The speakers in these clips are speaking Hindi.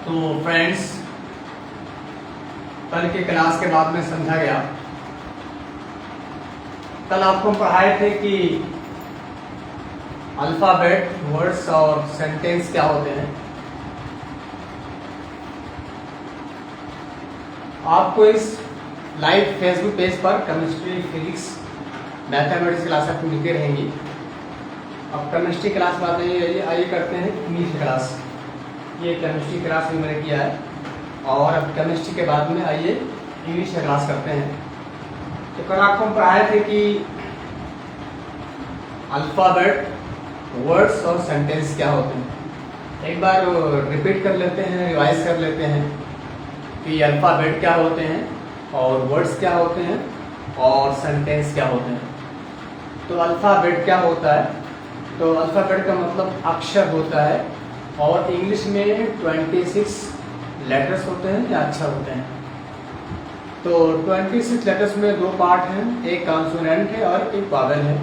तो फ्रेंड्स, कल के क्लास के बाद में समझा गया। कल आपको पढ़ाए थे कि अल्फाबेट, वर्ड्स और सेंटेंस क्या होते हैं। आपको इस लाइव फेसबुक पेज पर केमिस्ट्री, फिजिक्स, मैथमेटिक्स क्लास आपको मिलती रहेंगी। अब केमिस्ट्री क्लास बात नहीं, आइए करते हैं इंग्लिश क्लास। ये केमिस्ट्री क्लास भी मैंने किया है और अब केमिस्ट्री के बाद में आइए इंग्लिश क्लास करते हैं। तो कल आपको हम पढ़ाए थे कि अल्फाबेट, वर्ड्स और सेंटेंस क्या होते हैं। एक बार रिपीट कर लेते हैं, रिवाइज कर लेते हैं कि अल्फाबेट क्या होते हैं और वर्ड्स क्या होते हैं और सेंटेंस क्या होते हैं। तो अल्फाबेट क्या होता है? तो अल्फाबेट का मतलब अक्षर होता है और इंग्लिश में 26 लेटर्स होते हैं या अक्षर होते हैं। तो 26 लेटर्स में दो पार्ट हैं, एक कॉन्सोनेंट है और एक वावेल है।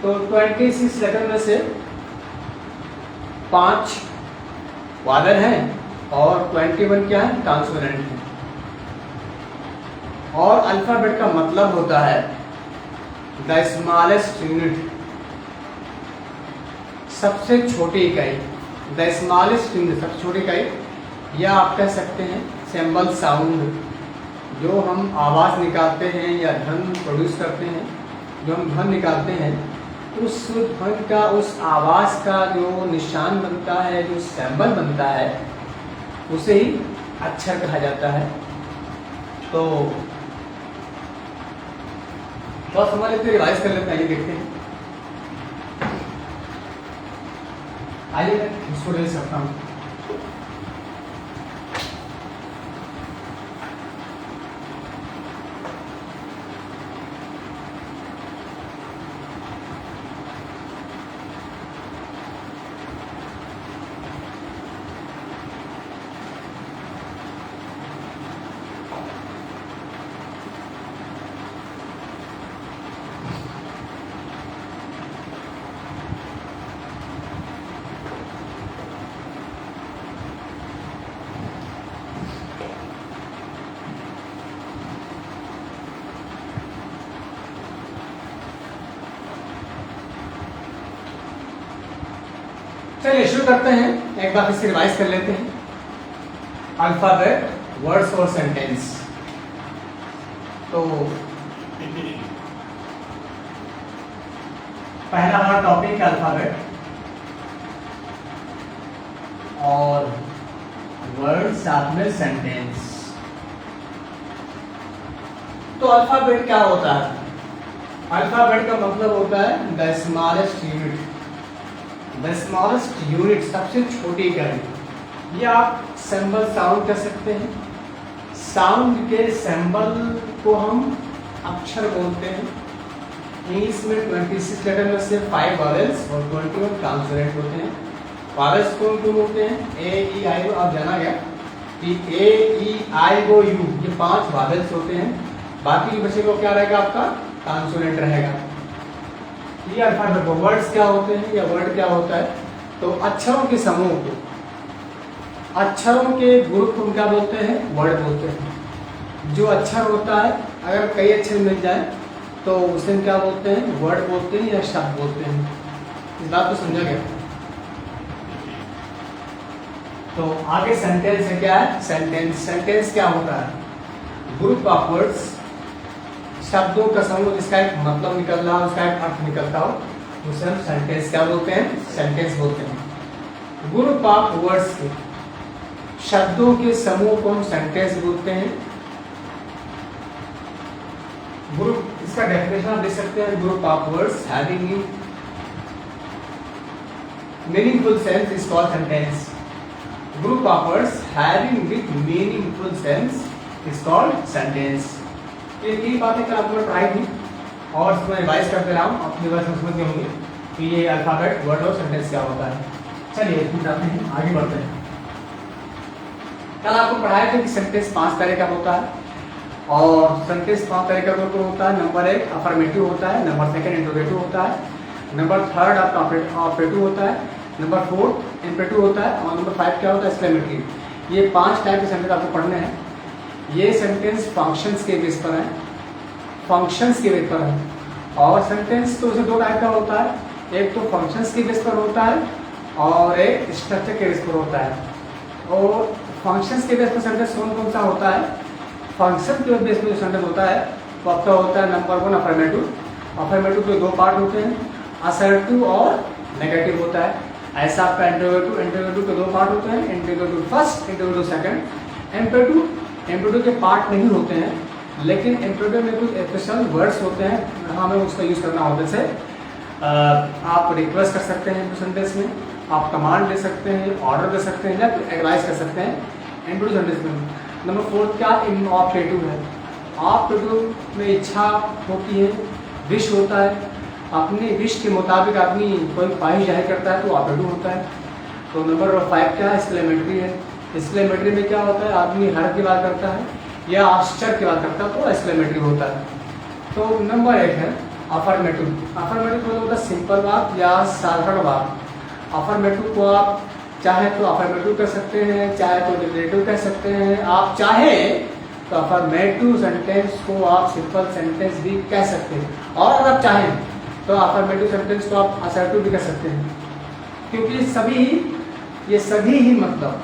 तो 26 लेटर में से 5 वावेल हैं और 21 क्या है? कॉन्सोनेंट है। और अल्फाबेट का मतलब होता है द स्मॉलेस्ट यूनिट, सबसे छोटी इकाई। द स्मॉलेस्ट यूनिट, सबसे छोटी इकाई, या आप कह सकते हैं सिंबल साउंड। जो हम आवाज़ निकालते हैं या ध्वनि प्रोड्यूस करते हैं, जो हम ध्वनि निकालते हैं, उस ध्वनि का, उस आवाज़ का जो निशान बनता है, जो सिंबल बनता है, उसे ही अक्षर कहा जाता है। तो समझ लेते, रिवाइज कर लेते हैं, आइए देखते हैं। आइए मैं इसको ले सकता हूँ। चलिए शुरू करते हैं, एक बार इसे रिवाइज कर लेते हैं। अल्फाबेट, वर्ड्स और सेंटेंस। तो पहला हमारा टॉपिक है अल्फाबेट और वर्ड साथ में सेंटेंस। तो अल्फाबेट क्या होता है? अल्फाबेट का मतलब होता है the smallest unit. The smallest unit, सबसे छोटी इकाई। या आप सिंबल साउंड कर सकते हैं। साउंड के सिंबल को हम अक्षर बोलते हैं। इंग्लिश में 26 लेटर में से 5 वावेल्स और 21 कॉन्सोनेंट होते हैं। वावेल्स कौन कौन होते हैं? ए, ई, आई, ओ। आप जाना गया कि ए, ई, आई, ओ, यू, ये 5 वावेल्स होते हैं। बाकी बचे को क्या रहेगा? आपका कॉन्सोनेंट रहेगा। ये अल्फाबेट। वर्ड्स क्या होते हैं या वर्ड क्या होता है? तो अक्षरों के समूह को, अक्षरों के ग्रुप को क्या बोलते हैं? वर्ड बोलते हैं। जो अक्षर होता है, अगर कई अक्षर मिल जाए तो उसे क्या बोलते हैं? वर्ड बोलते हैं या शब्द बोलते हैं। इस बात को समझा गया? तो आगे सेंटेंस है। क्या है सेंटेंस? सेंटेंस क्या होता है? ग्रुप ऑफ वर्ड्स, शब्दों का समूह जिसका एक मतलब निकल रहा हो, उसका एक अर्थ निकलता हो, उसे हम सेंटेंस क्या बोलते हैं? सेंटेंस बोलते हैं। ग्रुप ऑफ वर्ड्स के, शब्दों के समूह को हम सेंटेंस बोलते हैं। ग्रुप, इसका डेफिनेशन आप देख सकते हैं। Group of words having meaningful sense is called sentence. Group of words having with meaningful sense is called sentence. ये 3 बातें कल आपने पढ़ाई थी और इसको रिवाइज करते रहा हूँ। अपनी बात समझ गए होंगे कि ये अल्फाबेट, वर्ड और सेंटेंस क्या होता है। चलिए इसमें जाते हैं, आगे बढ़ते हैं। कल आपको पढ़ाया था कि सेंटेंस 5 तरह का होता है और सेंटेंस 5 तरह का होता है। नंबर 1 अफर्मेटिव होता है, नंबर 2 इंट्रोगेटिव होता है, नंबर 3 ऑपरेटिव होता है, नंबर 4 इम्पेरेटिव होता है, और नंबर 5 क्या होता है, एक्सक्लेमेटरी। ये 5 टाइप के सेंटेंस आपको पढ़ने हैं। ये सेंटेंस फंक्शंस के बेस पर है, फंक्शंस के बेस पर है। और सेंटेंस तो उसे 2 टाइप का होता है, एक तो फंक्शंस के बेस पर होता है और एक स्ट्रक्चर के बेस पर होता है। और फंक्शंस के बेस पर सेंटेंस कौन कौन सा होता है, फंक्शन के बेस पर जो सेंटेंस होता है वो आपका होता है नंबर 1 अफर्मेटिव। अफर्मेटिव के 2 पार्ट होते हैं, असर्टिव और नेगेटिव होता है। ऐसा आपका इंटरोगेटिव, इंटरोगेटिव के 2 पार्ट होते हैं, interrogative first, interrogative second. Imperative के पार्ट नहीं होते हैं, लेकिन इम्पेरेटिव में कुछ स्पेशल वर्ड्स होते हैं, हमें उसका यूज़ करना होता है। जैसे आप रिक्वेस्ट कर सकते हैं सेंटेंस में, आप कमांड दे सकते हैं, ऑर्डर दे सकते हैं या एडवाइस कर सकते हैं इम्पेरेटिव सेंटेंस में। नंबर 4 क्या ऑप्टेटिव है। ऑप्टेटिव में इच्छा होती है, विश होता है, अपने विश के मुताबिक अपनी कोई ख्वाहिश जाहिर करता है तो ऑप्टेटिव होता है। तो नंबर 5 क्या है, एक्सक्लेमेटरी है। एक्सक्लेमेटरी में क्या होता है, आदमी हर की बात करता है या आश्चर्य की बात करता है तो एक्सक्लेमेटरी होता है। तो नंबर 1 है अफर्मेटिव। अफर्मेटिव होता है सिंपल बात या साधारण बात। अफर्मेटिव को आप चाहे तो अफर्मेटिव कर सकते हैं, चाहे तो नेगेटिव कह सकते हैं। आप चाहे तो अफर्मेटिव सेंटेंस को आप सिंपल सेंटेंस भी कह सकते हैं, और अगर आप चाहें तो अफर्मेटिव सेंटेंस को आप असर्टिव भी कह सकते हैं, क्योंकि ये सभी ही मतलब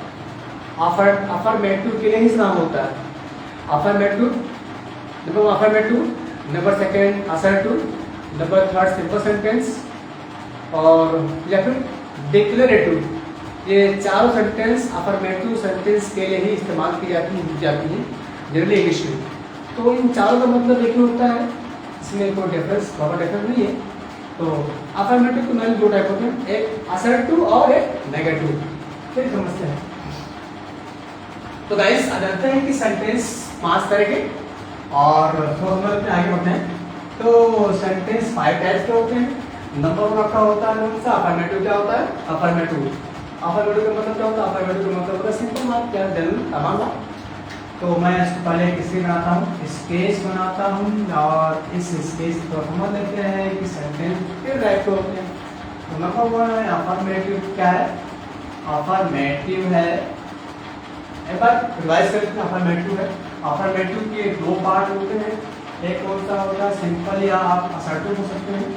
अफर्मेटिव के लिए ही इस्तेमाल होता है। Affirmative, number 2 assertive, number 3 simple sentence, और या फिर डिक्लेरेटिव। ये चारों सेंटेंस अफर्मेटिव सेंटेंस के लिए ही इस्तेमाल की जाती है जनरली इंग्लिश में। तो इन चारों का मतलब एक ही होता है, इसमें कोई डिफरेंस नहीं है। तो अफर्मेटिव के मैंने 2 टाइप होते हैं, एक असर्टिव और एक नेगेटिव। फिर समझते हैं। तो गाइस आ जाते हैं कि सेंटेंस 5 तरह के, और थोड़ा आगे बढ़ते हैं। तो सेंटेंस 5 टाइप्स के होते हैं। नंबर 1 आपका होता है कौन सा, अफर्मेटिव। क्या होता है अफर्मेटिव? अफर्मेटिव का मतलब क्या होता है, अफर्मेटिव का मतलब होता है सिंपल बात, क्या जनरल तमाम बात। तो मैं इसको पहले किसी बनाता हूँ, स्केच बनाता हूँ, और इस स्केच को समझ लेते हैं कि सेंटेंस कितने टाइप के होते हैं। तो नंबर 1 है अफर्मेटिव। क्या है, अफर्मेटिव है, एक बार रिवाइज करते हैं। अफर्मेटिव है, अफर्मेटिव के 2 पार्ट होते हैं, एक कौन सा होता है सिंपल या आप असर्टिव हो सकते हैं,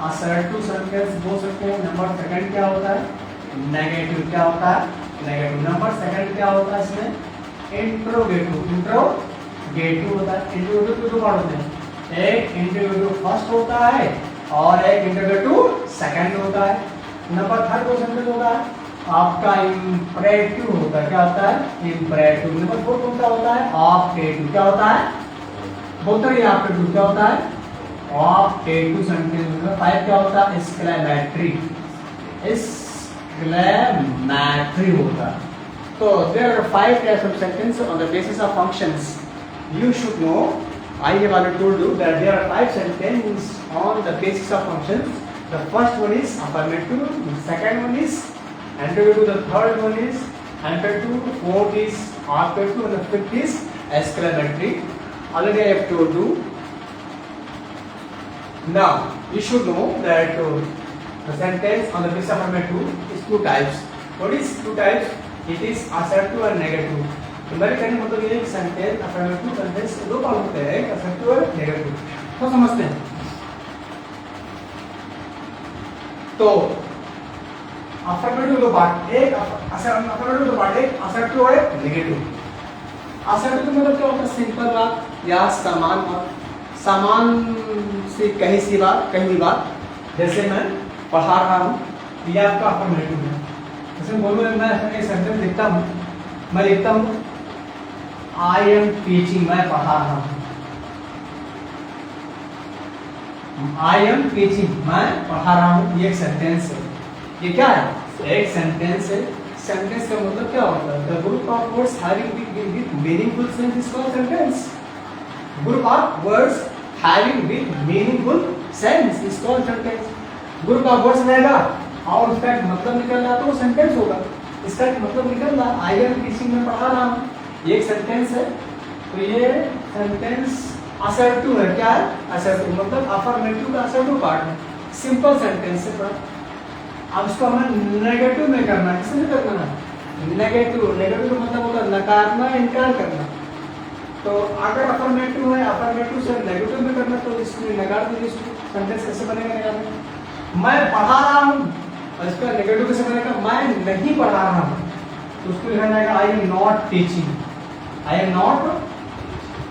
असर्टिव सेंटेंस बोल सकते हैं। नंबर 2 क्या होता है, नेगेटिव। क्या होता है, नेगेटिव। नंबर 2 क्या होता है इसमें, इंट्रोगेटिव। इंट्रोगेटिव होता है। इंट्रोगेटिव के 2 पार्ट होते हैं, एक इंट्रोगेटिव फर्स्ट होता है और एक इंट्रोगेटिव सेकंड होता है। नंबर 3 क्वेश्चन में होगा आपका इंपरेटिव होता है। क्या होता है, इंपरेटिव। नंबर 4 कौन सा होता है, ऑप्टेटिव। क्या होता है, बोलते हैं ऑप्टेटिव। क्या होता है, ऑप्टेटिव सेंटेंस। नंबर 5 क्या होता है, एक्सक्लेमेटरी। एक्सक्लेमेटरी होता है। So there are 5 types of sentences on the basis of functions. You should know. I have already told you that there are 5 sentences on the basis of functions. The first one is affirmative. The second one is interrogative. The third one is imperative. Fourth is operative. And the fifth is exclamatory. Already I have told you. Now you should know that the sentence on the basis of affirmative is 2 types. What is 2 types? It is assertive और negative। तो मेरे कहने मतलब ये कि सेंटेंस अफर्मेटिव सेंटेंस 2 पार्ट होते हैं, एक असर्टिव और नेगेटिव। तो समझते हैं। तो अफर्मेटिव 2 पार्ट, एक अफर्मेटिव 2 पार्ट, एक असर्टिव और एक नेगेटिव। असर्टिव मतलब क्या होता है, सिंपल बात या समान बात, सामान से कहीं सी बात, कहीं भी बात। जैसे मैं पढ़ा रहा हूँ, ये आपका अफर्मेटिव है। जैसे बोलूँ मैं एक सेंटेंस लिखता हूँ, मैं लिखता हूँ आई एम टीचिंग, मैं पढ़ा रहा हूँ। आई एम टीचिंग, मैं पढ़ा रहा हूँ, ये एक सेंटेंस है। ये क्या है, एक सेंटेंस है। सेंटेंस का मतलब क्या होता है, the group of words having meaningful sense is called sentence. Group of words having meaningful sense is called sentence. Group of words रहेगा और उसका एक मतलब निकल रहा तो वो सेंटेंस होगा। इसका एक मतलब निकल रहा, आई एम टीचिंग में पढ़ा रहा हूँ, ये एक सेंटेंस है। तो ये सेंटेंस असर्टिव है। क्या है, असर्टिव मतलब अफर्मेटिव का असर्टिव पार्ट है, सिंपल सेंटेंस है। अब इसको हमें नेगेटिव में करना है, किसमें करना है? नेगेटिव। नेगेटिव का मतलब होता है नकारना, इनकार करना। तो अगर अफर्मेटिव है, अफर्मेटिव से नेगेटिव में करना, तो इसमें नकार दीजिए। सेंटेंस कैसे बनेगा? नकार में मैं पढ़ा रहा हूँ, और इसका नेगेटिव कैसे बनेगा? मैं नहीं पढ़ा रहा हूँ। तो उसको लिखा जाएगा I am not teaching. I am not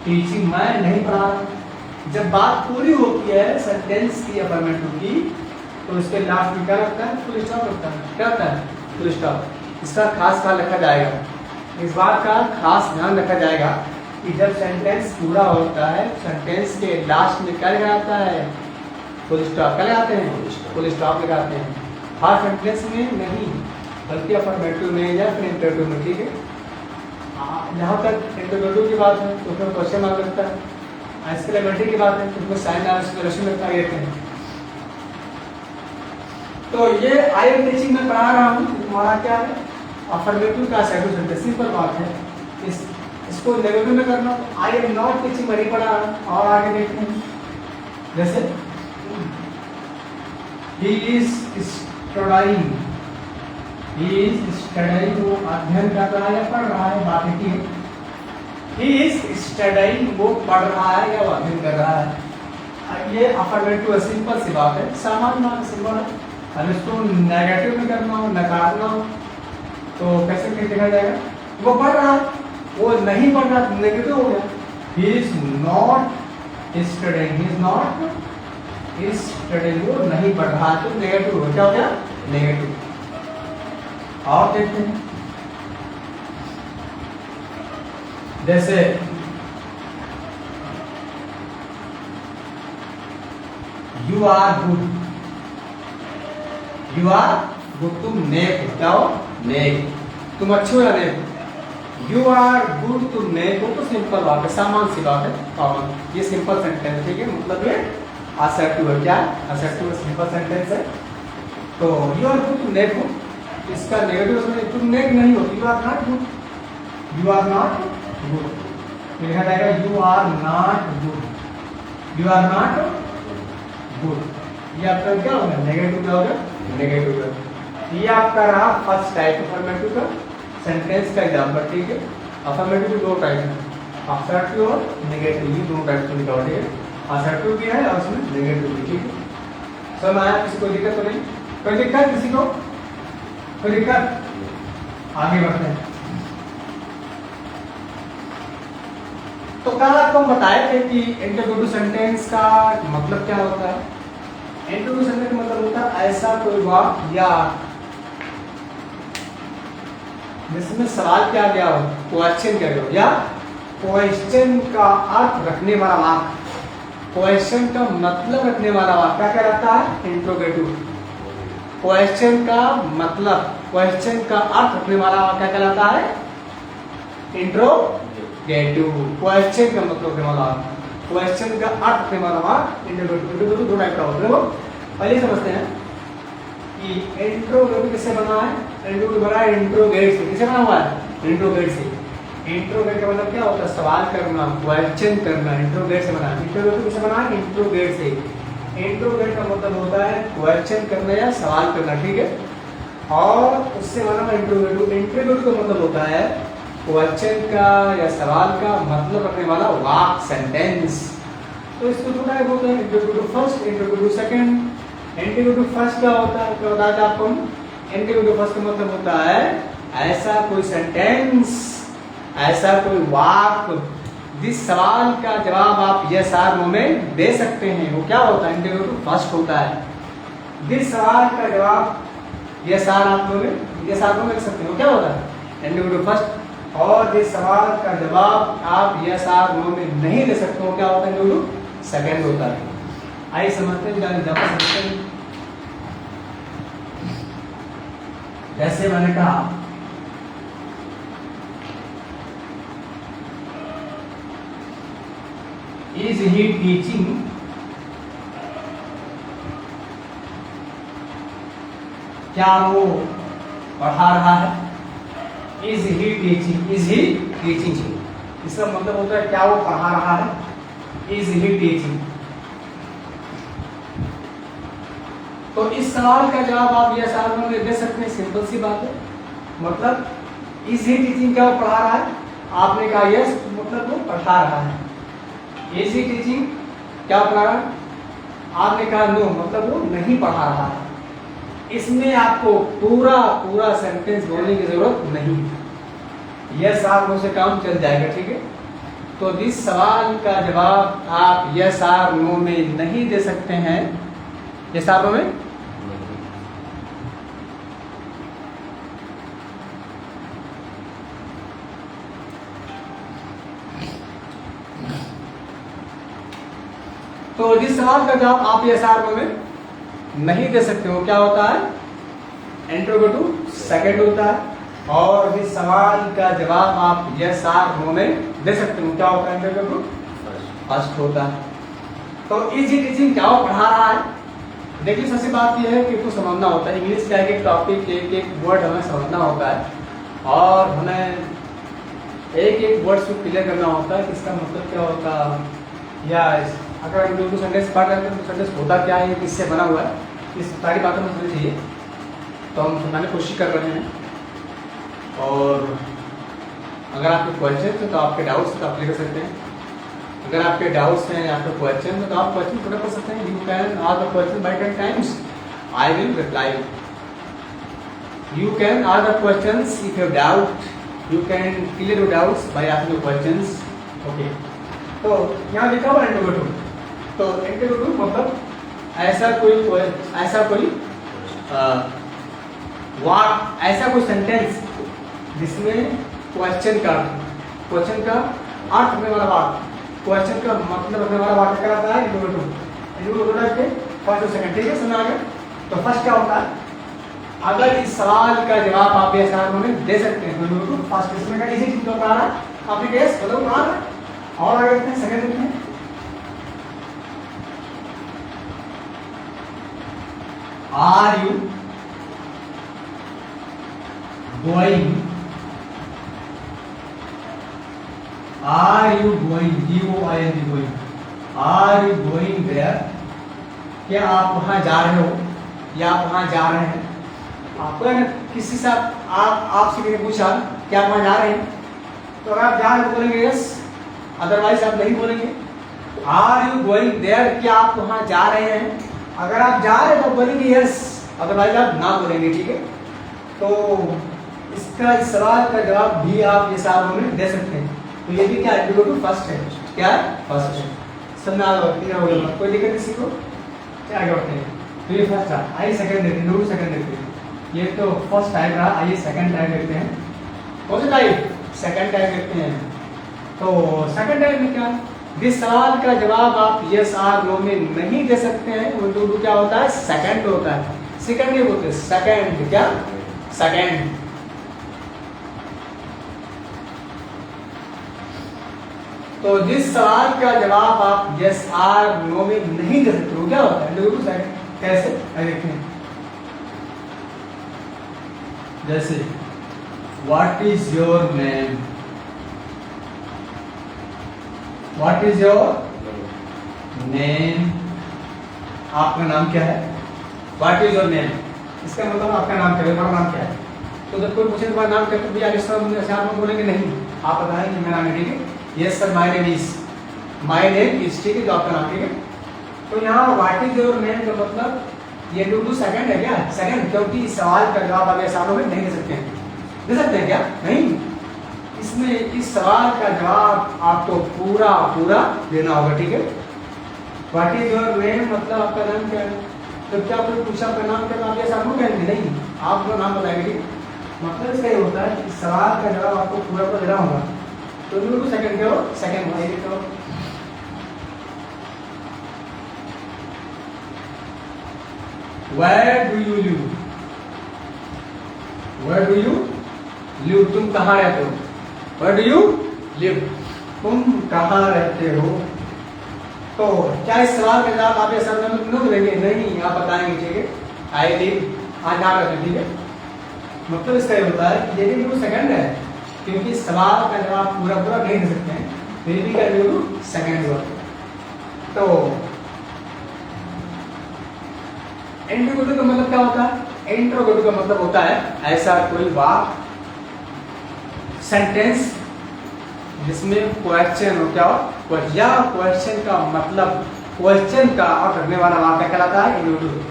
teaching, मैं नहीं पढ़ा रहा हूँ। जब बात पूरी होती है सेंटेंस की अफर्मेटिव की, तो इसके लास्ट में क्या लगता है? फुल स्टॉप लगता है। क्या होता है? Full stop. इसका खास ख्याल रखा जाएगा, इस बात का खास ध्यान रखा जाएगा कि जब सेंटेंस पूरा होता है, सेंटेंस के लास्ट में क्या लगाता है? Full stop. क्या लगाते हैं? फुल स्टॉप लगाते हैं। हर सेंटेंस में नहीं, बल्कि अफर्मेटिव में या फिर इंटरोगेटिव में। ठीक है, जहाँ तक इंटरोगेटिव की बात है तो उसमें क्वेश्चन मार्क लगता है। एक्सक्लेमेटरी की बात है तो उसमें साइन और एक्सक्लेमेशन लगता है। तो ये आई एम टीचिंग में पढ़ा रहा हूँ, हमारा क्या है? अफर्मेटिव का सेंटेंस सेंटेंस। सिंपल बात है। इसको नेगेटिव में करना, तो आई एम नॉट टीचिंग में नहीं पढ़ा रहा हूँ। और आगे देखते हैं, जैसे he is studying. He is studying, वो अध्ययन कर रहा है या पढ़ रहा है? बात है कि ही इज स्टडीइंग, वो पढ़ रहा है या वो अध्ययन कर रहा है। ये अफर्मेटिव सिंपल सी बात है, सामान्य बात सिंपल है। अब इसको नेगेटिव में करना हो, नकारना हो, तो कैसे लिखा जाएगा? वो पढ़ रहा है, वो नहीं पढ़ रहा, नेगेटिव हो गया। He is not studying. He is not studying, वो नहीं पढ़ रहा, तो नेगेटिव हो। क्या हो गया? नेगेटिव। और देखते हैं, जैसे you are good. You are good, तुम नेक हो। क्या हो? नेक। तुम अच्छे हो या नेक हो? यू आर गुड, तुम नेक हो। तो सिंपल बात है, सामान्य सी बात है, कॉमन। ये सिंपल सेंटेंस, ठीक है, मतलब ये असर्टिव है। क्या? असर्टिव सिंपल सेंटेंस है। तो यू आर गुड, तुम नेक हो। इसका नेगेटिव समझ, तुम नेक नहीं हो, you are not good. You are not good लिखा जाएगा, you are not good. You are not good. ये आपका क्या होगा? नेगेटिव। क्या होगा? नेगेटिव का। ये आपका रहा फर्स्ट टाइप अफर्मेटिव का सेंटेंस का एग्जांपल। ठीक है, अफर्मेटिव के दो टाइप हैं, असर्टिव और नेगेटिव। ये दोनों टाइप से निकाल। ठीक है, असर्टिव भी है और उसमें नेगेटिव भी। ठीक है, समझ आया? किसी को दिक्कत तो नहीं? कोई दिक्कत किसी को? कोई दिक्कत? आगे बढ़ते हैं। तो कल आपको हम बताए थे कि इंटरोगेटिव सेंटेंस का मतलब क्या होता है। इंटरोगेटिव सेंटेंस का मतलब होता है ऐसा कोई वाक्य या जिसमें सवाल किया गया हो, क्वेश्चन किया गया हो, या क्वेश्चन का अर्थ रखने वाला वाक्य, क्वेश्चन का मतलब रखने वाला वाक्य क्या कहलाता है? इंटरोगेटिव। क्वेश्चन का मतलब, क्वेश्चन का अर्थ रखने वाला वाक्य क्या कहलाता है? इंट्रोगेटिव। क्वेश्चन का मतलब रखने वाला, क्वेश्चन का अर्थ रखने वाला वाक्य इंट्रोगेटिव। इंट्रोगेटिव दो टाइप का होता है। देखो पहले समझते हैं कि इंट्रोगेटिव किससे बना है? इंट्रोगेटिव बना है इंट्रोगेट से। किससे बना हुआ है? इंट्रोगेट से। इंट्रोगेट का मतलब क्या होता है? सवाल करना, क्वेश्चन करना। इंट्रोगेट से बना है। इंट्रोगेटिव किससे बना है? इंट्रोगेट से। इंट्रोगेट का मतलब होता है क्वेश्चन करना या सवाल करना। ठीक है, और उससे बना इंट्रोगेटिव। इंट्रोगेटिव का मतलब होता है क्वेश्चन का या सवाल का मतलब रखने वाला वाक्य, सेंटेंस। तो इसको दो टाइप होता है, interrogative first, interrogative second. Interrogative first क्या होता है? क्या बताया था आपको? इंट्रोगेटिव फर्स्ट का मतलब होता है ऐसा कोई सेंटेंस, ऐसा कोई वाक्य जिस सवाल का जवाब आप यस आर नो में दे सकते हैं, वो क्या होता है? इंट्रोगेटिव फर्स्ट होता है। जिस सवाल का जवाब यस आर आप नो में, यस आर नो में दे सकते हैं, वो क्या होता है? Interrogative first. और जिस सवाल का जवाब आप यस आर नो में नहीं दे सकते हो, क्या होता है? इंट्रोगेटिव सेकंड होता है। आइए समझते हैं, समझते हैं। जैसे मैंने कहा इज ही टीचिंग, क्या वो पढ़ा रहा है? Is he teaching, is he teaching, इसका मतलब होता है क्या वो पढ़ा रहा है? Is he teaching. तो इस सवाल का जवाब आप यस आर नो में दे सकते हैं, सिंपल सी बात है। मतलब इजी टीचिंग क्या वो पढ़ा रहा है, आपने कहा यस मतलब वो पढ़ा रहा है। इजी टीचिंग क्या पढ़ा रहा है, आपने कहा नो मतलब वो नहीं पढ़ा रहा है। इसमें आपको पूरा पूरा सेंटेंस बोलने की जरूरत नहीं, यस आर नो से काम चल जाएगा, ठीक है। तो जिस सवाल का जवाब आप यस आर नो में नहीं दे सकते हैं, यस आर नो में तो जिस सवाल का जवाब आप यस आर नो में नहीं दे सकते हो क्या होता है, इंट्रोगेटिव सेकंड होता है। और जिस सवाल का जवाब आप यस आर नो में दे सकते हो क्या होता है, इंट्रोगेटिव फर्स्ट होता है। तो इजी टीचिंग क्या वो पढ़ा रहा है। देखिए सबसे बात यह है कि कुछ समझना होता है, इंग्लिश का एक टॉपिक एक वर्ड हमें समझना होता है और हमें एक वर्ड को क्लियर करना होता है कि इसका मतलब क्या होता है, या अगर हम उनको सेंटेंस पढ़ रहे हैं तो सेंटेंस होता क्या है, किससे बना हुआ है, इस सारी बातें हमें समझनी चाहिए। तो हम समझाने की कोशिश कर रहे हैं। और अगर आपके क्वेश्चन है तो आपके डाउट्स तो आप क्लियर कर सकते हैं। अगर आपके डाउट्स हैं, आपके क्वेश्चन है तो आप क्वेश्चन पूरा कर सकते हैं। You can ask the question bye 10 times, I will reply. You can ask the questions if you have doubt, you can clear your doubts by asking the questions. Okay, तो यहाँ लिखा हुआ इंट्रोगेटिव। तो इंट्रोगेटिव मतलब ऐसा कोई ऐसा कोई सेंटेंस जिसमें क्वेश्चन का अर्थ रखने वाला वाक्य, क्वेश्चन का मतलब रखने वाला वाक्य कहलाता है इंट्रोगेटिव। इंट्रोगेटिव के फर्स्ट और सेकंड, ठीक है, समझ आ गया। तो फर्स्ट क्या होता है, अगर इस सवाल का जवाब आप यस आर नो में दे सकते हैं तो इंट्रोगेटिव फर्स्ट। इसमें का इजी चीज बता रहा है, आपने यस मतलब बता रहा है। और आगे देखते हैं सेकंड देखते हैं, are you going, are you going, GOING going, are you going there, क्या आप वहां जा रहे हो या आप वहां जा रहे हैं। आपको किसी से आपसे किसी ने पूछा क्या आप वहां जा रहे हैं, तो अगर आप जा रहे हैं बोलेंगे यस, अदरवाइज आप नहीं बोलेंगे। आर यू गोइंग देयर, क्या आप वहां जा रहे हैं, अगर आप जा रहे हैं तो बोलेंगे यस, अदरवाइज आप ना बोलेंगे, ठीक है। तो इसका इस सवाल का जवाब भी आप यस आर नो में दे सकते हैं। तो ये भी क्या इंट्रोगेटिव फर्स्ट है, क्या है फर्स्ट है। समझ आ गया, हो गया, कोई दिक्कत किसी को, क्या आगे बढ़ते हैं। तो ये फर्स्ट था, आइए सेकंड देखते हैं, दो सेकंड देखते हैं। ये तो फर्स्ट टाइप रहा, आइए सेकंड टाइप देखते हैं। कौन सा टाइप, सेकंड टाइप देखते हैं। तो सेकंड टाइप में क्या, जिस सवाल का जवाब आप यस आर नो में नहीं दे सकते हैं वो इंट्रोगेटिव क्या होता है, सेकंड होता है। सेकंड नहीं बोलते, सेकंड, क्या सेकंड। तो जिस सवाल का जवाब आप यस आर नो में नहीं दे सकते हो क्या होता है इंट्रोगेटिव सेकंड। कैसे, देखते हैं। जैसे what is your name, what is your name, आपका नाम क्या है। व्हाट इज योर नेम, इसका मतलब आपका नाम क्या है, हमारा नाम क्या है। तो जब कोई पूछे तुम्हारा नाम क्या है तो भैया आप बोलेंगे नहीं, आप बताएंगे मेरा नाम है, ठीक है। Yes sir my name is, my name is, ठीक है, जो आपका नाम, ठीक है। तो यहाँ व्हाट इज योर नेम का मतलब ये इंट्रोगेटिव सेकंड है क्या, सेकंड, क्योंकि इस सवाल का जवाब आप यस आर नो में नहीं दे सकते हैं। दे सकते हैं क्या, नहीं। इसमें इस सवाल का जवाब आपको पूरा पूरा देना होगा, ठीक है। व्हाट इज योर नेम मतलब आपका नाम क्या है। तो क्या कोई पूछा आपका नाम क्या, तो आप यस आर नो कहेंगे नहीं, आप अपना नाम बताएंगे, ठीक है। मतलब इसका ये होता है कि सवाल का जवाब आपको पूरा पूरा देना होगा। तो इंट्रोगेटिव सेकंड क्या हो, सेकंड बताइए। तो Where do you live? Where do you live? तुम कहाँ रहते हो। Where do you live? तुम कहाँ रहते हो। तो क्या इस सवाल का जवाब आप यस आर नो में देंगे, नहीं, आप बताएंगे, ठीक है। आई लिव, आज जहाँ रहते हैं, ठीक है। मतलब इसका ये होता है कि ये भी सेकंड है क्योंकि इस सवाल का जवाब पूरा पूरा नहीं दे सकते हैं, फिर भी क्या सेकंड हुआ। तो इंट्रोगेटिव का मतलब क्या होता है? इंट्रोगेटिव का मतलब होता है ऐसा कोई वाक्य, सेंटेंस जिसमें क्वेश्चन हो, क्या हो, या क्वेश्चन का मतलब, क्वेश्चन का अर्थ रखने वाला वाक्य कहलाता है इंट्रोगेटिव।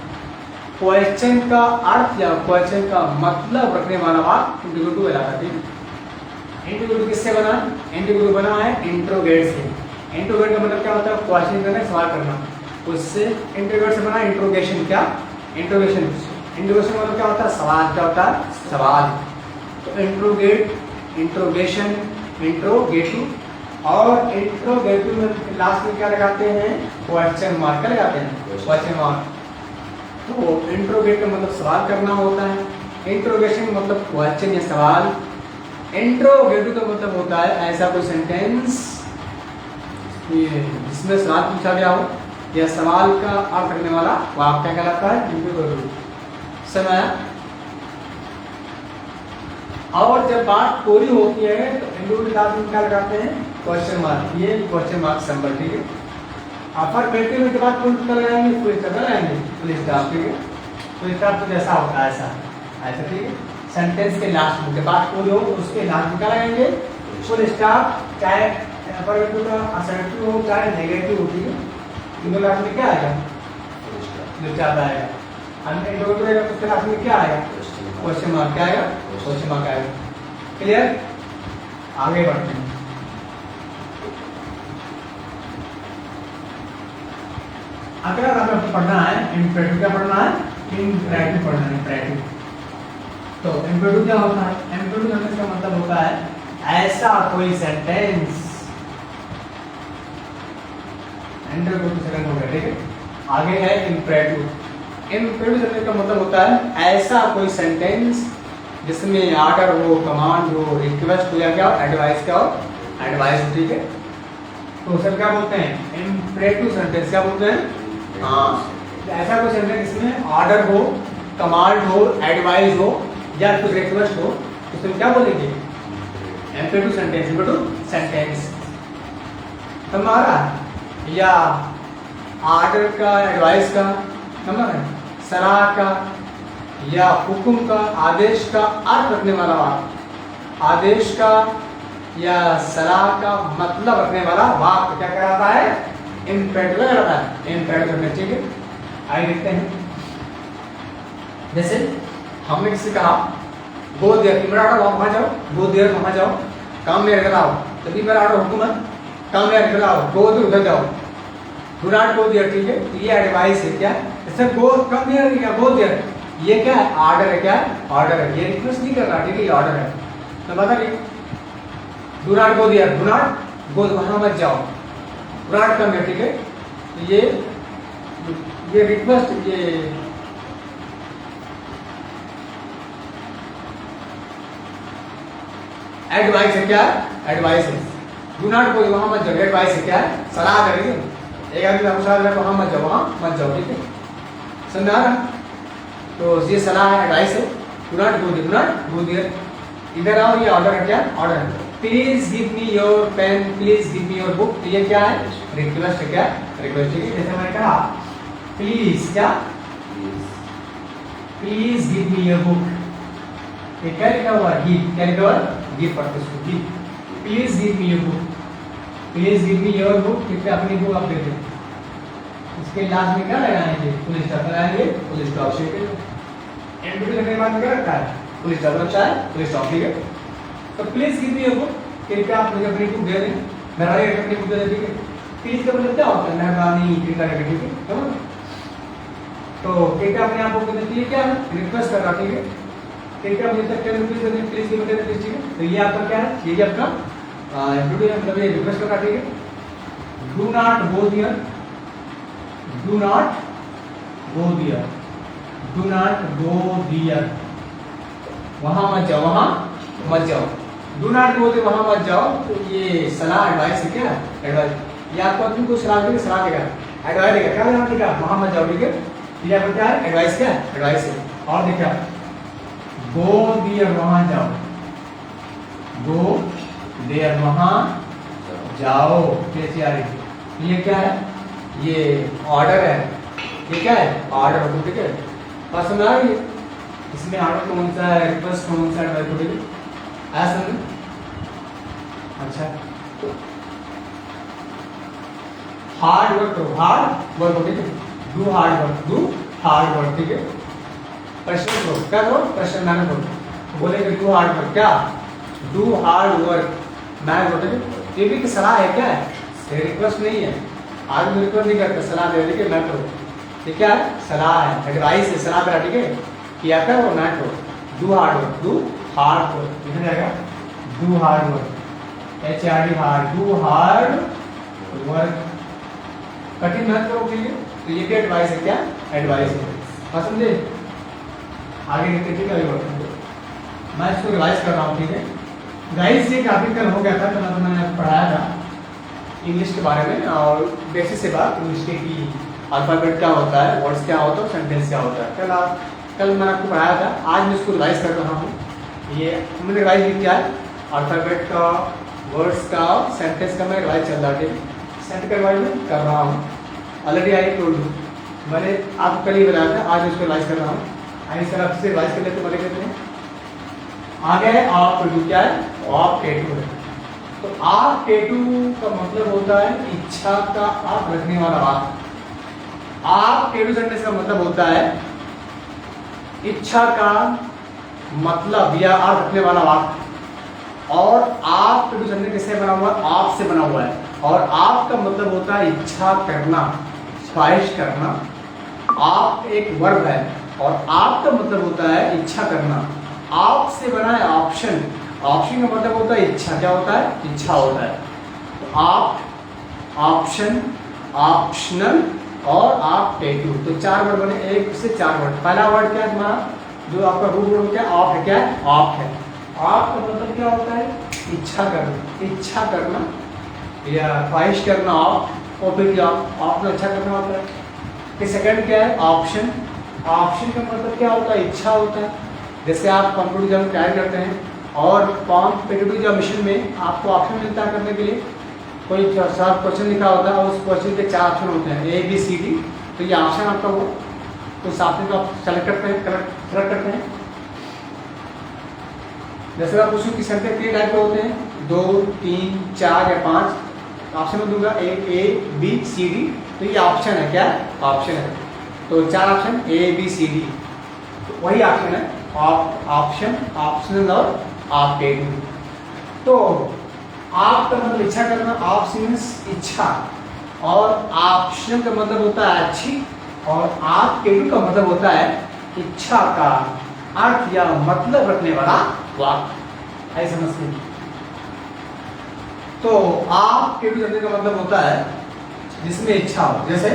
क्वेश्चन का अर्थ या क्वेश्चन का मतलब रखने वाला वाक्य इंट्रोगेटिव कहलाता है। ठीक है, इंट्रोगेटिव किससे बना? इंट्रोगेटिव बना है इंट्रोगेट से। इंट्रोगेट का मतलब क्या होता है? क्वेश्चन करना, सवाल करना। उससे इंट्रोगेट से बना इंट्रोगेशन। क्या? इंट्रोगेशन। इंट्रोगेशन मतलब क्या होता है? सवाल। क्या होता है? सवाल। तो इंट्रोगेट, इंट्रोगेशन, इंट्रोगेटिव। और इंट्रोगेटिव में लास्ट में क्या लगाते हैं? Question mark. क्या लगाते हैं? Question mark. तो इंट्रोगेट का मतलब सवाल करना होता है, इंट्रोगेशन का मतलब क्वेश्चन या सवाल, इंट्रोगेटिव का मतलब होता है ऐसा कोई सेंटेंस जिसमें सवाल पूछा गया हो या सवाल का अर्थ करने वाला वाक्य कहलाता है इंट्रोगेटिव। समय। और जब बात पूरी होती है तो इंट्रोगेटिव लास्ट में क्या लगाते हैं? Question mark. ये क्वेश्चन मार्क सिंबल। ठीक है, अफर्मेटिव में जब आप पूर्ण कर लगाएंगे फुल स्टॉप लगाएंगे, फुल स्टॉप। ठीक है, फुल स्टॉप तो जैसा होता है ऐसा ऐसा। ठीक है, सेंटेंस के लास्ट में जब बात पूरी हो उसके लास्ट में क्या लगाएंगे? Full stop. चाहे अफर्मेटिव का असर्टिव हो चाहे नेगेटिव हो। ठीक है, इनके लास्ट में क्या आएगा? फुल स्टॉप आएगा। अन्य इंट्रोगेटिव रहेगा तो उसके लास्ट में क्या आएगा? Question mark. क्या आएगा? क्वेश्चन मार्क आएगा। क्लियर? आगे बढ़ते हैं। अगर हमें पढ़ना है इम्पेरेटिव, क्या पढ़ना है? इम्पेरेटिव पढ़ना है, इम्पेरेटिव। तो इम्पेरेटिव क्या होता है? इम्पेरेटिव का मतलब होता है ऐसा कोई सेंटेंस। सेकंड हो गया। ठीक है, आगे है इम्पेरेटिव। इम्पेरेटिव का मतलब होता है ऐसा कोई सेंटेंस जिसमें ऑर्डर हो, कमांड हो, रिक्वेस्ट हो या क्या एडवाइस का हो, एडवाइस। ठीक है, तो सर क्या बोलते हैं? Imperative sentence. क्या बोलते हैं? हाँ, ऐसा कोई सेंटेंस जिसमें ऑर्डर हो, कमांड हो, एडवाइस हो या कुछ रिक्वेस्ट हो, उसमें क्या बोलेंगे? Imperative sentence. इम्पेरेटिव सेंटेंस हमारा या ऑर्डर का, एडवाइस का, समझ है, सलाह का या हुक्म का, आदेश का अर्थ रखने वाला वाक्य, आदेश का या सलाह का मतलब रखने वाला वाक्य क्या कहलाता है? इम्पेरेटिव कहलाता है। इम्पेरेटिव। ठीक है, आगे देखते हैं। जैसे हमने किसी कहा गो देयर, कि मेरा ऑर्डर वहां जाओ, गो देयर वहां जाओ, काम में अगर आओ, तभी मेरा ऑर्डर हुक्म है, काम में अगर आओ, गो तो उधर जाओ, डू नॉट गो देयर। ठीक है, तो ये एडवाइस है। क्या? जैसे गो कम देयर या गो देयर, ये क्या है? ऑर्डर है। क्या है? ऑर्डर है। ये रिक्वेस्ट नहीं कर रहा। ठीक है, ये ऑर्डर है। तो बता रही do not go there, do not go, वहां मत जाओ, डू नॉट कम है। ठीक है, तो ये रिक्वेस्ट, ये एडवाइस है। क्या है? एडवाइस है। डू नॉट गो, वहां मत जाओ, एडवाइस है। क्या है? सलाह कर रही है। एक आदमी आपको सलाह दे रहा है वहां मत जाओ, वहां मत जाओ। ठीक है, समझ आ रहा? तो ये सलाह है, एडवाइस है। Do not go there, do not go there, इधर आओ। ये ऑर्डर है। क्या? ऑर्डर है। Please give me your pen, please give me your book, ये क्या है? रिक्वेस्ट है। क्या? रिक्वेस्ट। ठीक है, जैसे मैंने कहा प्लीज, क्या? Please give me your book, ये क्या लिखा हुआ है? गिव। क्या लिखा हुआ है? गिव पढ़ते इसको, give. Please give me your book, please give me your book, ठीक है, अपनी बुक आप दे दें। इसके लास्ट में क्या लगाएंगे? फुल स्टॉप लगाएंगे, फुल स्टॉप। ठीक है, एंड लगने के बाद क्या रखा है? फुल स्टॉप रखा है, फुल स्टॉप। ठीक है, तो please give me your book, कृपया आप मुझे अपनी बुक दे दें, मेहरबानी अपनी बुक दे दें। ठीक है, प्लीज का मतलब क्या होता है? मेहरबानी, कृपया करके। ठीक है, समझ? तो कृपया अपने आप बुक दे दें, क्या है? रिक्वेस्ट कर रहा। ठीक है, कृपया मुझे तक 10 रुपीज दे दें, प्लीज गिव मी 10 रुपीज। ठीक है, तो ये आपका क्या है? ये आपका मतलब ये रिक्वेस्ट कर रहा। ठीक है, do not go there, do not go there, do not go there, वहां मत जाओ, वहां मत जाओ। डू नॉट गो देयर, वहां मत जाओ। तो ये सलाह, एडवाइस है। क्या? एडवाइस। ये आपको अपनी को सलाह देगा, सलाह देगा, एडवाइस देगा। क्या नाम देगा? वहां मत जाओ। ठीक है, ये आपका क्या है? एडवाइस। क्या? एडवाइस है। और देखिए गो देयर, वहां जाओ, गो देयर, वहां जाओ। कैसे आ रही है? ये क्या है? ये ऑर्डर है। ये क्या है आर्डर होगा, ठीक है। पसंद आ रही है इसमें आर्डर कौन सा है, रिक्वेस्ट कौन सा है, ठीक है ऐसा समझ। अच्छा हार्ड वर्क करो, हार्ड वर्क, ठीक है, do hard work, do hard work, ठीक है। प्रश्न करो, क्या करो प्रश्न मैंने करो, बोलेंगे डू हार्ड वर्क, क्या डू हार्ड वर्क मैं बोलेंगे। ये भी सलाह है, क्या है रिक्वेस्ट नहीं है, आज मैं रिक्वेस्ट नहीं करता, सलाह दे रही मैं करो, ये क्या है सलाह है, एडवाइस है, सलाह करा, ठीक है किया करो ना करो। Do hard work, do hard work लिखा जाएगा, do hard work, HRD hard, do hard work, कठिन मेहनत करो के लिए, तो ये भी एडवाइस है, क्या एडवाइस है, समझे। आगे देखते, ठीक है मैं इसको रिवाइज कर रहा हूँ, ठीक है गाइस। ये काफी कल हो गया था, कल मैंने पढ़ाया था इंग्लिश के बारे में, और बेसिक से बात इंग्लिश की अल्फाबेट क्या होता है, वर्ड्स क्या होता है, सेंटेंस क्या होता है, कल मैंने आपको पढ़ाया था। आज मैं इसको रिवाइज कर रहा हूँ। ये मैंने रिवाइज किया है, अल्फाबेट का, वर्ड्स का, सेंटेंस का मैं रिवाइज चल रहा है, सेंट का रिवाइज में कर रहा हूँ। ऑलरेडी आई टोल्ड यू, मैंने आपको कल ही बताया था, आज इसको रिवाइज कर रहा हूँ। आई सर आपसे रिवाइज कर लेते बोले कहते हैं आगे है आप टू, क्या है आप टेटू है। तो आप टेटू का मतलब होता है इच्छा का आप रखने वाला बात। आप टेटू सेंटेंस का मतलब होता है इच्छा का मतलब या आप रखने वाला बात। और आप टेटू सेंटेंस किससे बना हुआ है, आप से बना हुआ है, और आप का मतलब होता है इच्छा करना, ख्वाहिश करना। आप एक वर्ब है और आप का मतलब होता है इच्छा करना। आप से बना है ऑप्शन, ऑप्शन का मतलब होता है इच्छा, क्या होता है इच्छा होता है। तो आप, ऑप्शन, ऑप्शनल और आप टेटू, तो चार वर्ड बने, एक से चार वर्ड। पहला वर्ड क्या है तुम्हारा, जो आपका रूट वर्ड क्या ऑफ है, क्या है ऑफ है। आप का मतलब क्या होता है इच्छा करना, इच्छा करना या ख्वाहिश करना ऑफ, और फिर क्या ऑफ में अच्छा करना होता है। फिर सेकंड क्या है ऑप्शन, ऑप्शन का मतलब क्या होता है इच्छा होता है। जैसे आप कंप्यूटर एग्जाम तैयार करते हैं और कॉम्पिटिटिव एग्जाम मिशन में आपको ऑप्शन मिलता है करने के लिए, कोई साफ क्वेश्चन लिखा होता है और उस क्वेश्चन के चार ऑप्शन होते हैं ABCD, तो ये ऑप्शन आपका हो तो उस ऑप्शन को आप सेलेक्ट करते हैं, सेलेक्ट करते हैं। जैसे मैं पूछूं कि संख्या कितने टाइप के होते हैं, 2, 3, 4 या 5, ऑप्शन में दूंगा ABCD, तो ये ऑप्शन है, क्या ऑप्शन है। तो चार ऑप्शन ABCD, तो वही ऑप्शन है ऑप्शन, ऑप्शनल और आप टेटू। तो आप का मतलब इच्छा करना, आप मीन्स इच्छा, और ऑप्शन का मतलब होता है अच्छी, और आप टेटू का मतलब होता है इच्छा का अर्थ या मतलब रखने वाला वाक्य, ऐसा समझते हैं। तो आप टेटू करने का मतलब होता है जिसमें इच्छा हो, जैसे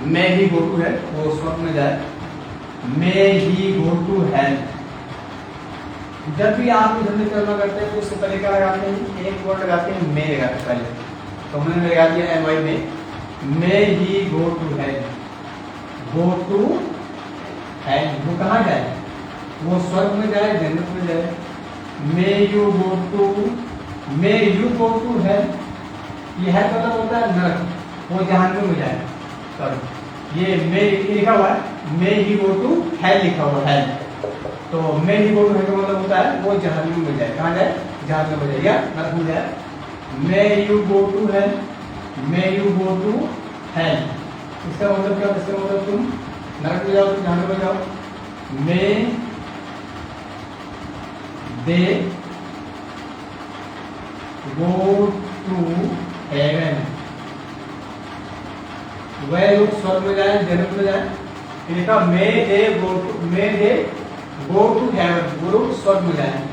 मैं ही गो टू है, वो उस वक्त में जाए, मैं ही गो टू हेल्प। जब भी आप इधर करना करते हैं तो उससे पहले क्या लगाते हैं, एक वर्ड लगाते हैं मैं लगाते हैं पहले, तो मैंने लगा दिया MY में, may he go to hell, go to hell, वो कहाँ जाए, वो स्वर्ग में जाए, जन्नत में जाए। May you go to, may you go to help, ये हेल्प मतलब होता है नरक, वो जहन्नुम में जाए। सॉरी ये मे लिखा हुआ है, मे ही गो टू हेल लिखा हुआ है, तो मे ही गो टू हेल का मतलब होता है वो जहन्नुम में जाए, कहाँ जाए जहन्नुम में जाए या नरक में जाए। May you go to hell, may you go to hell, इसका मतलब क्या, इसका मतलब तुम नरक में जाओ, तुम जहन्नुम में जाओ। मे दे गो टू हेवन, वह लोग स्वर्ग में जाए, जन्नत में जाए। लिखा may they go to, may they go to heaven, वो लोग स्वर्ग में जाए,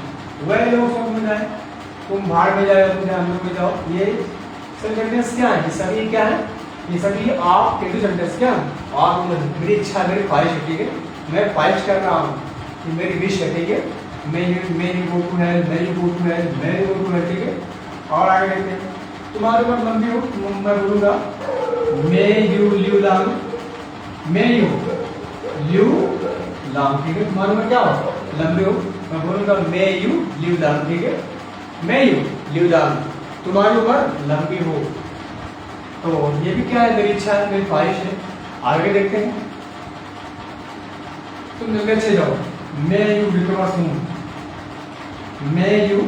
वह लोग स्वर्ग में जाए, तुम भाड़ में जाओ, तुम जहन्नुम में जाओ। ये सब सेंटेंस क्या है, ये सभी क्या है, ये सभी आप टेटू सेंटेंस क्या है, और मेरी इच्छा, मेरी ख्वाहिश है, ठीक है, मैं ख्वाहिश कर रहा हूँ, ये मेरी विश है, ठीक है, मैं यू गो टू हेल, मैं यू गो टू हेल, मैं यू गो टू हेल, ठीक है। और आगे देखते हैं, तुम्हारे ऊपर लंबी हो, मैं बोलूंगा may you live long, may you live long, ठीक है, तुम्हारे ऊपर क्या हो लंबी हो, मैं बोलूंगा मे यू लिव लॉन्ग, ठीक है, मे यू लिव लॉन्ग, तुम्हारी उम्र लंबी हो। तो ये भी क्या है, मेरी इच्छा है, मेरी ख्वाहिश है। आगे देखते हैं, तुम जल्दी अच्छे जाओ। May you recover soon, may you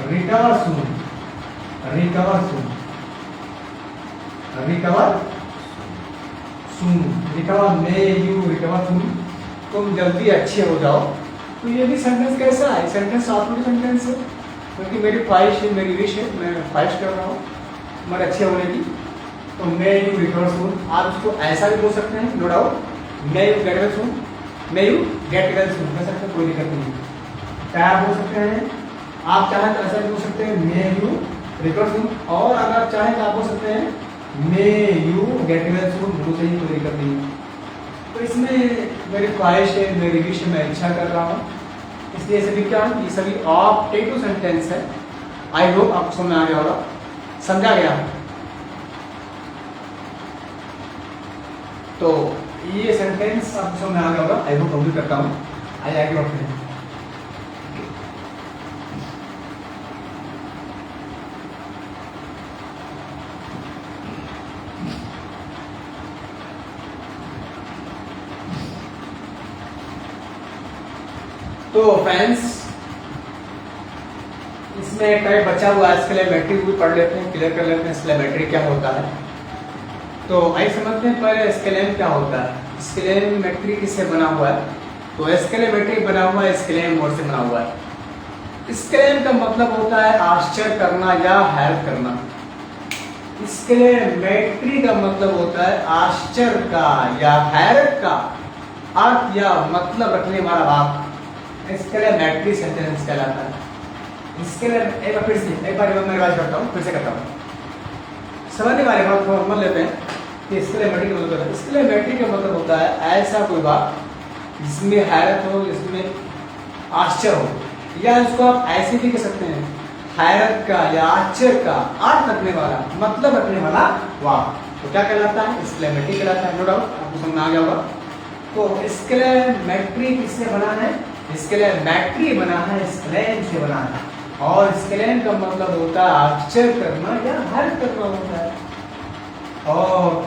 recover soon, recover soon, recover soon, recover, may you recover soon, तुम जल्दी अच्छे हो जाओ। तो ये भी सेंटेंस कैसा है? सेंटेंस ऑटोमेटिक सेंटेंस है, क्योंकि मेरी ख्वाहिश है, मेरी विश है, मैं ख्वाहिश कर रहा हूँ मेरे अच्छे होने की। तो मे यू रिकवर सून, आप इसको ऐसा भी बोल सकते हैं, no doubt, may you get well soon, may you get well soon कह सकते हैं, कोई दिक्कत नहीं है। क्या बोल सकते हैं आप? चाहें तो ऐसा भी बोल सकते हैं मे यू रिकवर सून, और अगर आप चाहें तो आप बोल सकते हैं मे यू गेट वेल सून, दोनों से ही कोई दिक्कत नहीं है। तो इसमें मेरी ख्वाहिश है, मेरी विश है, मैं इच्छा कर रहा हूँ, इसलिए सभी क्या ये सभी ऑब्जेक्टिव सेंटेंस है। आई होप आपको समझ आ गया होगा, समझा गया। तो ये सेंटेंस आपको समझ आ गया होगा, आई होप कंप्लीट करता हूँ। आगे बढ़ते हैं। तो फ्रेंड्स, इसमें एक टाइप बचा हुआ है, एक्सक्लेमेटरी भी पढ़ लेते हैं, क्लियर कर लेते हैं एक्सक्लेमेटरी क्या होता है। तो आइए समझते हैं पहले एक्सक्लेम क्या होता है। एक्सक्लेमेटरी किससे बना हुआ है? तो एक्सक्लेमेटरी बना हुआ है एक्सक्लेम वर्ड से बना हुआ है। एक्सक्लेम का मतलब होता है आश्चर्य करना या हैरत करना। एक्सक्लेमेटरी का मतलब होता है आश्चर्य का या हैरत का अर्थ या मतलब रखने वाला वाक्य एक्सक्लेमेटरी सेंटेंस कहलाता है। एक बार फिर से, एक बार मैं रिवाइज करता हूँ, फिर से करता हूँ। समझने वाले बात को समझ लेते हैं कि एक्सक्लेमेटरी का मतलब है। एक्सक्लेमेटरी का मतलब होता है ऐसा कोई बात जिसमें हैरत हो, जिसमें आश्चर्य हो, या इसको आप ऐसे भी कह सकते हैं हैरत का या आश्चर्य का अर्थ रखने वाला, मतलब रखने वाला वाक्य। तो क्या कहलाता है? एक्सक्लेमेटरी कहलाता है। नो डाउट आपको समझ आ गया होगा। तो एक्सक्लेमेटरी किससे बना है? एक्सक्लेमेटरी बना है एक्सक्लेम से बना है, और एक्सक्लेम का मतलब होता है आश्चर्य करना या हैरत करना होता है। और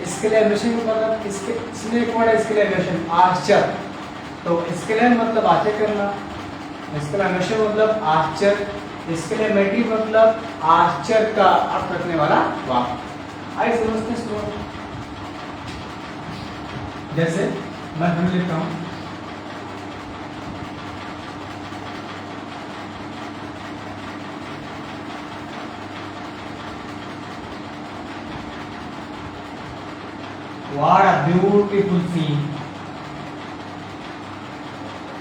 एक्सक्लेमेशन मतलब इसमें एक वर्ड है एक्सक्लेमेशन, आश्चर्य। तो एक्सक्लेम मतलब आश्चर्य करना, एक्सक्लेमेशन मतलब आश्चर्य, एक्सक्लेमेटरी मतलब आश्चर्य का अर्थ रखने वाला वाक्य। आइए समझते हैं। जैसे मैं ढूंढ लेता हूँ, what a beautiful scene,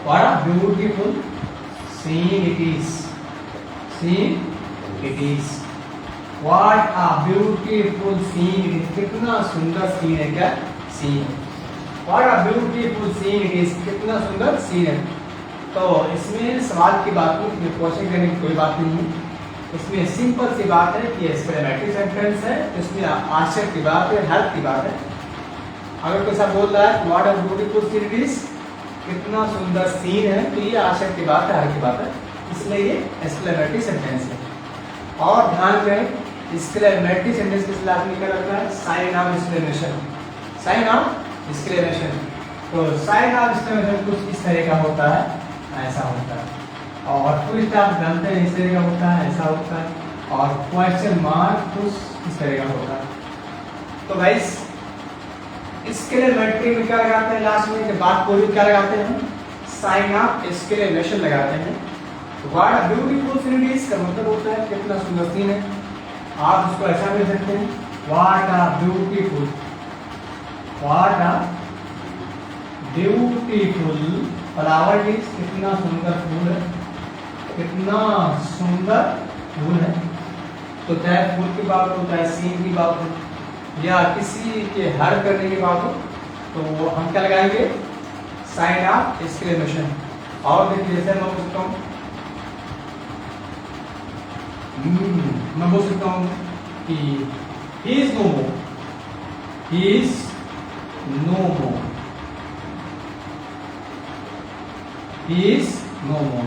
what a beautiful scene it is, scene it is, what a beautiful scene it is, कितना सुंदर सीन है, क्या सीन है। what a beautiful scene it is, कितना सुंदर सीन है। तो इसमें सवाल की बात नहीं, क्वेश्चन करने की कोई बात नहीं है। इसमें सिंपल सी बात है कि एक्सक्लेमेटरी सेंटेंस है, इसमें आश्चर्य की बात है, हैरत की बात है। अगर कोई सा बोल रहा है what a beautiful seen it is, कितना सुंदर सीन है, तो ये आश्चर्य की बात है, हैरत की बात है, इसलिए ये एक्सक्लेमेटरी सेंटेंस है। और ध्यान रहे एक्सक्लेमेटरी सेंटेंस किस लाभ में क्या लगता है? Sign of exclamation, sign of exclamation. तो साइन ऑफ एक्सक्लेमेशन कुछ इस तरह का होता है, ऐसा होता है। और फुल स्टॉप जानते हैं इस तरह का होता है, ऐसा होता है। और क्वेश्चन मार्क कुछ इस तरह का होता है। तो गाइस एक्सक्लेमेटरी में क्या लगाते हैं? लास्ट में जब बात पूरी क्या लगाते हैं? साइन ऑफ एक्सक्लेमेशन लगाते हैं। What a beautiful seen it is का मतलब होता है कितना सुंदर सीन है। आप इसको ऐसा भी सकते हैं what a beautiful, what a beautiful flower is, कितना सुंदर फूल है, कितना सुंदर फूल है। तो चाहे फूल की बात हो, चाहे सीन की बात हो, या किसी के हर करने की बात हो, तो हम क्या लगाएंगे? Sign of exclamation. और देखिए जैसे मैं बोल सकता हूँ, मैं बोल सकता हूँ कि he is no more, he is no more, he is no more.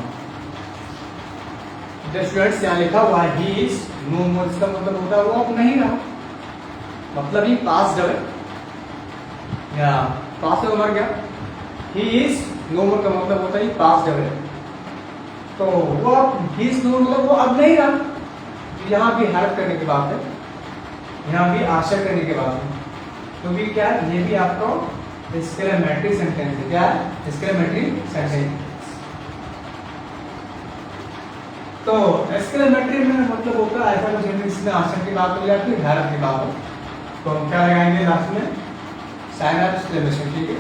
जब स्टूडेंट्स यहाँ लिखा हुआ है ही इज नो मोर, इसका मतलब होता है वो अब नहीं रहा, मतलब ही पास्ट है। या पास में मर गया, ही इज नो मोर का मतलब होता है पास है, तो वो अब ही इज नो मतलब वो अब नहीं रहा। यहाँ भी हेल्प करने की बात है, यहाँ भी आशा करने की बात है, तो भी क्या है, ये भी आपको एक्सक्लेमेटरी सेंटेंस है। क्या है? Exclamatory sentence. तो एक्सक्लेमेटरी में मतलब होता है ऐसा कुछ जिसमें आशा की बात हो जाती है, हेल्प की बात हो, तो हम क्या लगाएंगे लास्ट में? Sign of exclamation. ठीक है।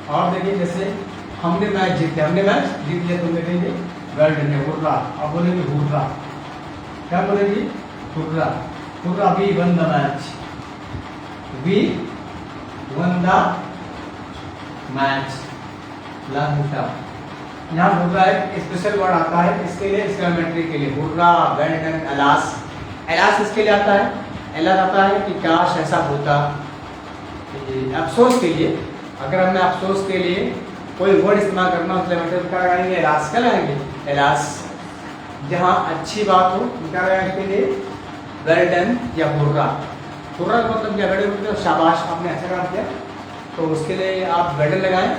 और देखिए जैसे हमने मैच जीते, हमने मैच जीत लिया, तुम देखेंगे वेल डन, हुर्रा। अब बोलेंगे हुर्रा, क्या बोलेंगे? Hurrah. Hurrah, we won the match, we won the match. यहाँ हुर्रा एक स्पेशल वर्ड आता है इसके लिए, एक्सक्लेमेटरी के लिए। Hurrah, well done, alas. Alas इसके लिए आता है, एलास आता है कि काश ऐसा होता, अफसोस के लिए। अगर हमने अफसोस के लिए कोई वर्ड इस्तेमाल करना हो तो क्या लगाएंगे? एलास। क्या लगाएंगे? एलास। जहाँ अच्छी बात हो क्या लगाएंगे इसके लिए? वेल डन या हुर्रा। हुर्रा का मतलब क्या? वेल डन मतलब शाबाश, आपने अच्छा काम किया, तो उसके लिए आप वेल डन लगाएं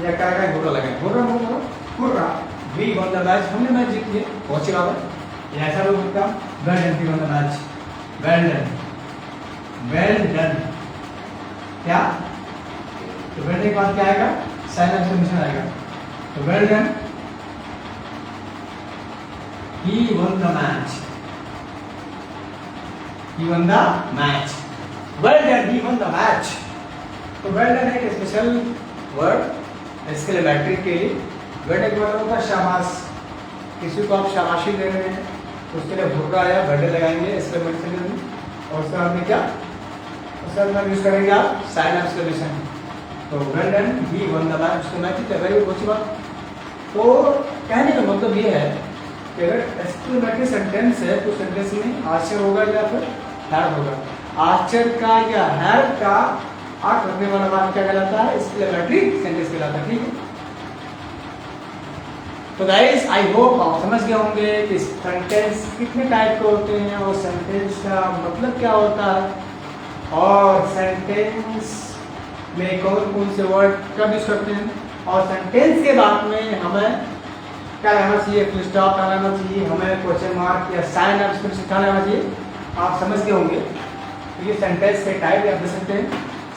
या क्या लगाएं? हुर्रा लगाएं। हुर्रा मतलब hurrah, we won the match, हमने मैच जीत लिया, बहुत अच्छी बात है। ऐसा लोग होता well done, we won the match, well done, well done. क्या? तो वेल डन के बाद क्या आएगा? साइन ऑफ एक्सक्लेमेशन आएगा। तो well done, he won the match, he won the match, well done, he won the match। तो वेल डन एक स्पेशल वर्ड एक्सक्लेमेटरी के लिए। वेल डन मतलब होता है शाबाश, किसी को आप शाबाशी दे रहे हैं तो उसके लिए हुर्रा या वेल डन लगाएंगे एक्सक्लेमेटरी में, और उसके बाद में क्या? उसके बाद में यूज करेंगे आप साइन ऑफ एक्सक्लेमेशन। तो well done, he one the match, उसको मैच जीता, वेरी गुड, अच्छी बात। तो कहने का मतलब ये है कि अगर एक्सक्लेमेटरी सेंटेंस है तो सेंटेंस में आश्चर्य होगा या फिर हैर होगा। आश्चर्य का या हैर का आठ रखने वाला वाक्य क्या कहलाता है? एक्सक्लेमेटरी सेंटेंस कहलाता है। ठीक है। तो गाइस आई होप आप समझ गए होंगे कि सेंटेंस कितने टाइप के होते हैं और सेंटेंस का मतलब क्या होता है, और सेंटेंस में कौन कौन से वर्ड कब यूज करते हैं, और सेंटेंस के बाद में हमें क्या रहना चाहिए? फुल स्टॉप क्या रहना चाहिए, हमें क्वेश्चन मार्क या साइन ऑफ एक्सक्लेमेशन क्या रहना चाहिए, आप समझ गए होंगे। तो ये सेंटेंस के टाइप आप देख सकते हैं।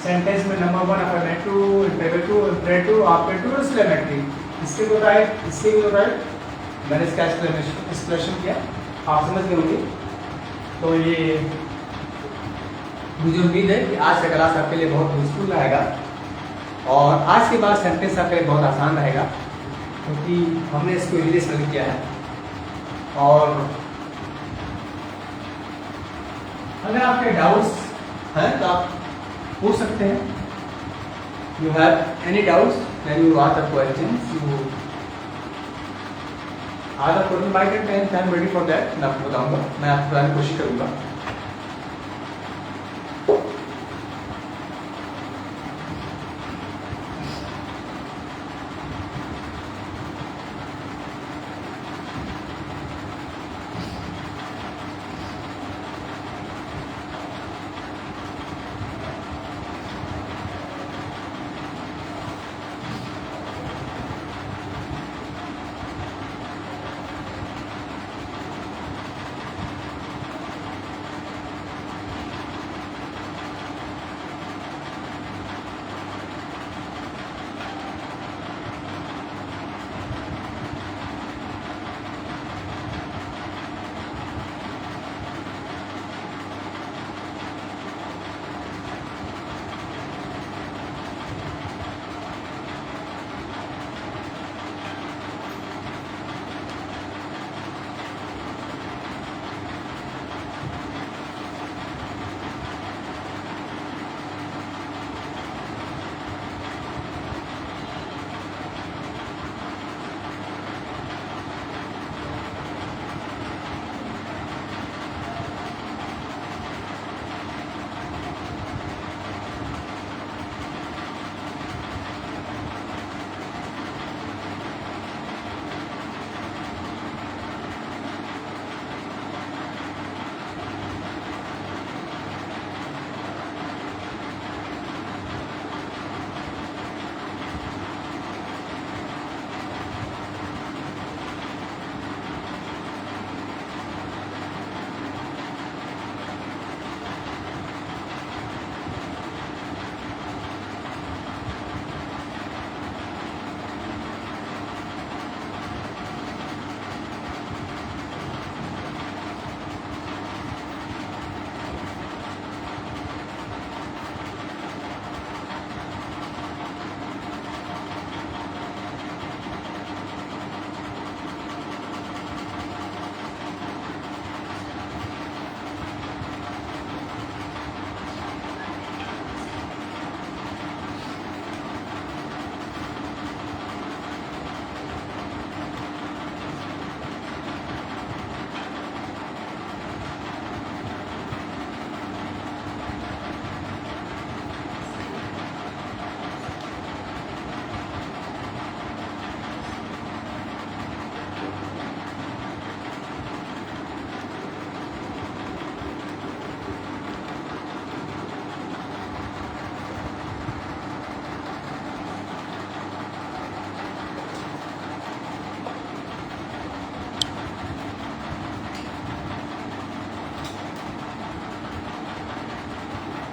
सेंटेंस में number 1 affirmative, imperative, imperative, operative, exclamatory. इसके दो टाइप, इसके भी दो टाइप, मैंने इसका एक्सप्लेनेशन किया, आप समझ गए होंगे। तो ये मुझे उम्मीद है कि आज का क्लास आपके लिए बहुत यूजफुल रहेगा, और आज के बाद सेंटेंस आपके लिए बहुत आसान रहेगा, क्योंकि हमने इसको इंग्लिश में किया है। और अगर आपके डाउट्स हैं तो आप पूछ सकते हैं। You have any doubts then you ask the questions, you ask the question by the time, I am ready for that. मैं आपको बताऊंगा, मैं आपको बताने की कोशिश करूंगा।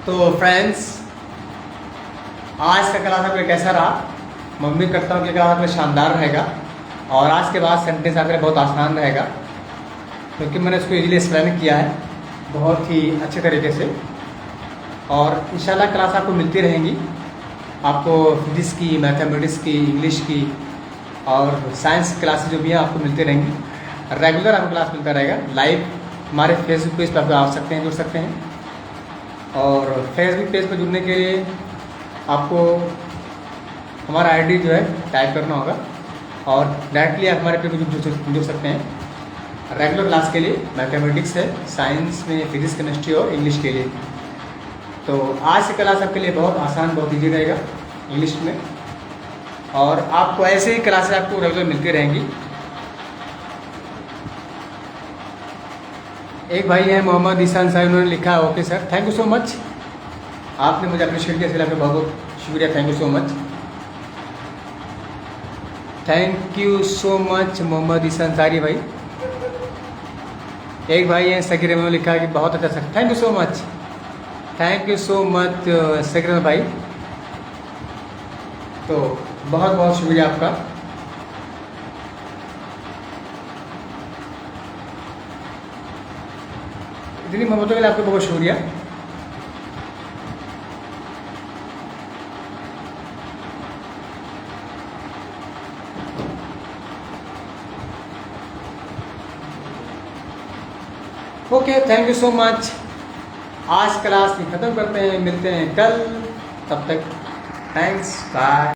तो फ्रेंड्स, आज का क्लास आपका कैसा रहा? मैं उम्मीद करता हूँ कि क्लास आपका शानदार रहेगा और आज के बाद सेंटेंस आपके लिए बहुत आसान रहेगा, क्योंकि मैंने उसको इजीली एक्सप्लेन किया है बहुत ही अच्छे तरीके से। और इंशाल्लाह क्लास आपको मिलती रहेंगी, आपको फिजिक्स की, मैथमेटिक्स की, इंग्लिश की और साइंस की क्लासेस जो भी हैं आपको मिलती रहेंगी। रेगुलर आपको क्लास मिलता रहेगा लाइव। हमारे फेसबुक पेज पर आप आ सकते हैं, जुड़ सकते हैं। और फेसबुक पेज पर जुड़ने के लिए आपको हमारा आईडी जो है टाइप करना होगा और डायरेक्टली आप हमारे पेज पर जुड़ सकते हैं। रेगुलर क्लास के लिए मैथमेटिक्स है, साइंस में फिजिक्स, केमिस्ट्री और इंग्लिश के लिए। तो आज से क्लास आपके लिए बहुत आसान, बहुत इजी रहेगा इंग्लिश में, और आपको ऐसे ही क्लासेस आपको रेगुलर मिलती रहेंगी। एक भाई हैं मोहम्मद ईसान साहब, उन्होंने लिखा है okay sir, thank you so much. आपने मुझे अप्रिशिएट किया, इसलिए आपका बहुत बहुत शुक्रिया, thank you so much. Thank you so much Mohammad Ehsan सारी भाई। एक भाई हैं सकीर, उन्होंने लिखा है कि बहुत अच्छा sir, thank you so much, thank you so much Sakir भाई। तो बहुत बहुत शुक्रिया आपका। इतनी मोहब्बतों के लिए आपका बहुत शुक्रिया। Okay, thank you so much. आज क्लास खत्म करते हैं, मिलते हैं कल, तब तक थैंक्स, बाय।